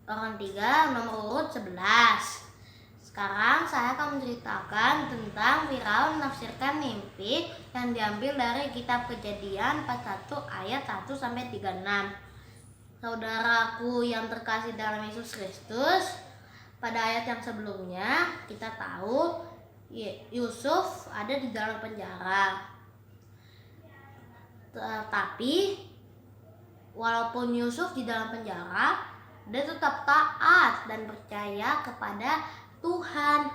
orang tiga nomor urut 11. Sekarang saya akan menceritakan tentang Firaun menafsirkan mimpi yang diambil dari kitab Kejadian 41 ayat 1 sampai 36. Saudaraku yang terkasih dalam Yesus Kristus, pada ayat yang sebelumnya kita tahu Yusuf ada di dalam penjara. Tapi walaupun Yusuf di dalam penjara, dia tetap taat dan percaya kepada Tuhan.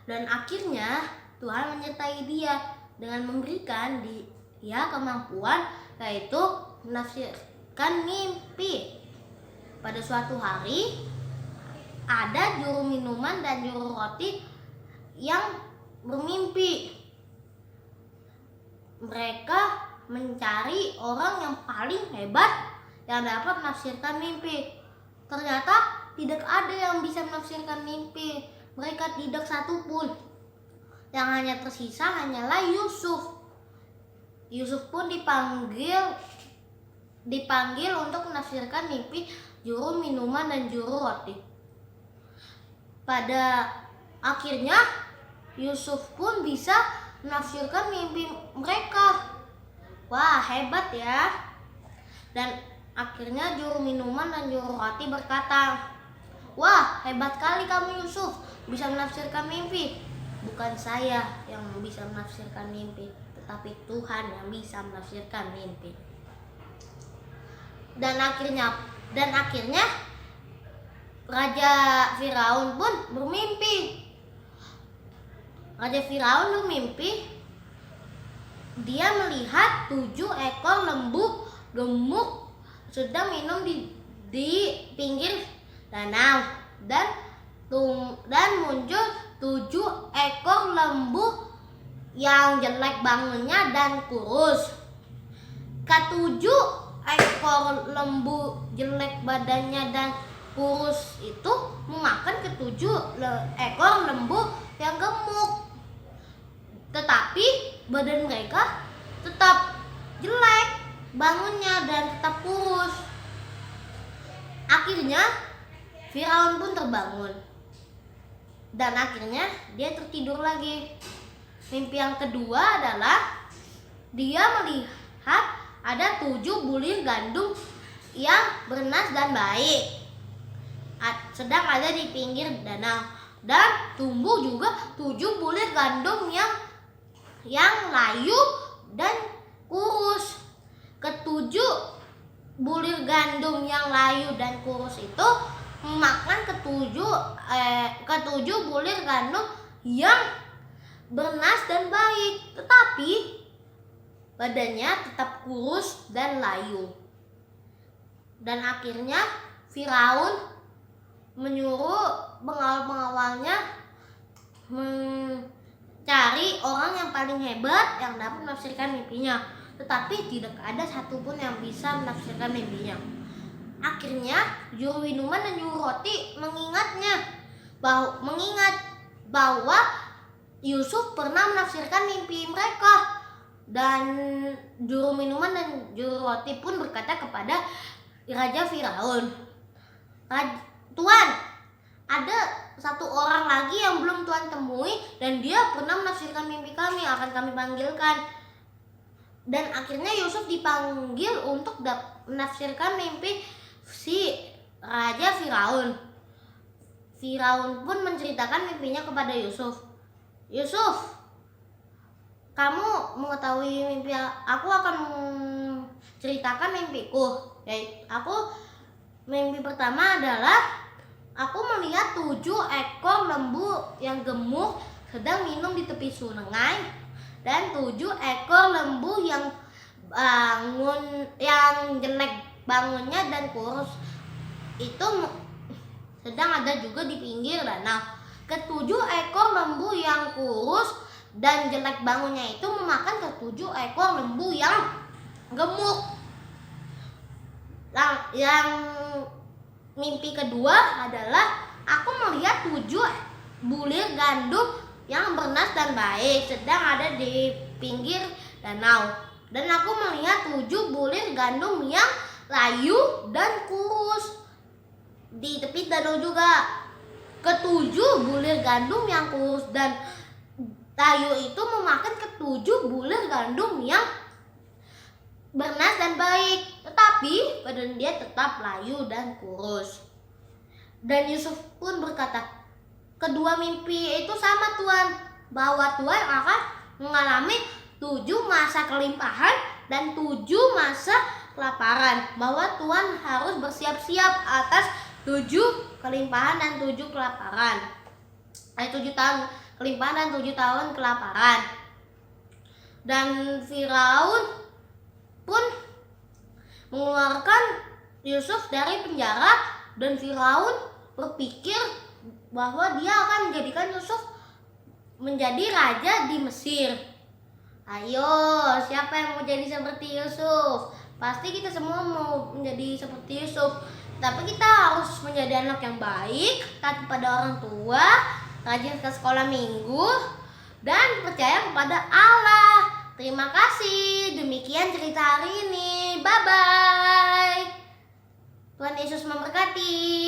Dan akhirnya Tuhan menyertai dia dengan memberikan dia kemampuan, yaitu menafsirkan mimpi. Pada suatu hari ada juru minuman dan juru roti yang bermimpi. Mereka mencari orang yang paling hebat yang dapat menafsirkan mimpi. Ternyata tidak ada yang bisa menafsirkan mimpi. Mereka tidak satupun. Yang hanya tersisa hanyalah Yusuf. Yusuf pun dipanggil untuk menafsirkan mimpi juru minuman dan juru roti. Pada akhirnya Yusuf pun bisa menafsirkan mimpi mereka. Wah, hebat ya. Dan akhirnya juru minuman dan juru roti berkata, "Wah, hebat kali kamu Yusuf, bisa menafsirkan mimpi." Bukan saya yang bisa menafsirkan mimpi, tetapi Tuhan yang bisa menafsirkan mimpi. Dan akhirnya Raja Firaun pun bermimpi. Raja Firaun bermimpi, dia melihat 7 ekor lembu gemuk sedang minum di pinggir danau, dan muncul 7 ekor lembu yang jelek bangunnya dan kurus. Ketujuh ekor lembu jelek badannya dan kurus itu memakan ketujuh ekor lembu yang gemuk, tetapi badan mereka tetap jelek bangunnya dan tetap kurus. Akhirnya Firaun pun terbangun dan akhirnya dia tertidur lagi. Mimpi yang kedua adalah dia melihat ada 7 bulir gandum yang bernas dan baik sedang ada di pinggir danau, dan tumbuh juga 7 bulir gandum yang layu dan kurus. Ketujuh bulir gandum yang layu dan kurus itu memakan ketujuh bulir gandum yang bernas dan baik, tetapi badannya tetap kurus dan layu. Dan akhirnya Firaun menyuruh pengawal-pengawalnya mencari orang yang paling hebat yang dapat menafsirkan mimpinya, tetapi tidak ada satupun yang bisa menafsirkan mimpinya. Akhirnya juru minuman dan juru roti mengingat bahwa Yusuf pernah menafsirkan mimpi mereka, dan juru minuman dan juru roti pun berkata kepada Raja Firaun, "Tuan, ada satu orang lagi yang belum Tuan temui dan dia pernah menafsirkan mimpi kami, akan kami panggilkan." Dan akhirnya Yusuf dipanggil untuk menafsirkan mimpi si Raja Firaun. Firaun pun menceritakan mimpinya kepada Yusuf. "Yusuf, kamu mengetahui mimpi aku, akan ceritakan mimpiku. Mimpi pertama adalah aku melihat 7 ekor lembu yang gemuk sedang minum di tepi sungai, dan 7 ekor lembu yang jelek bangunnya dan kurus itu sedang ada juga di pinggir danau. Ketujuh ekor lembu yang kurus dan jelek bangunnya itu memakan ketujuh ekor lembu yang gemuk." Yang mimpi kedua adalah aku melihat 7 bulir gandum yang bernas dan baik sedang ada di pinggir danau, dan aku melihat 7 bulir gandum yang layu dan kurus. Di tepi danau juga. Ketujuh bulir gandum yang kurus dan layu itu memakan ketujuh bulir gandum yang bernas dan baik, tetapi badan dia tetap layu dan kurus. Dan Yusuf pun berkata, kedua mimpi itu sama Tuan, bahwa Tuan akan mengalami 7 masa kelimpahan dan 7 masa kelaparan, bahwa Tuan harus bersiap-siap atas 7 kelimpahan dan 7 kelaparan. 7 tahun kelimpahan dan 7 tahun kelaparan. Dan Firaun pun mengeluarkan Yusuf dari penjara, dan Firaun berpikir bahwa dia akan menjadikan Yusuf menjadi raja di Mesir. Ayo, siapa yang mau jadi seperti Yusuf? Pasti kita semua mau menjadi seperti Yusuf. Tapi kita harus menjadi anak yang baik, taat kepada orang tua, rajin ke sekolah minggu, dan percaya kepada Allah. Terima kasih. Demikian cerita hari ini. Bye-bye. Tuhan Yesus memberkati.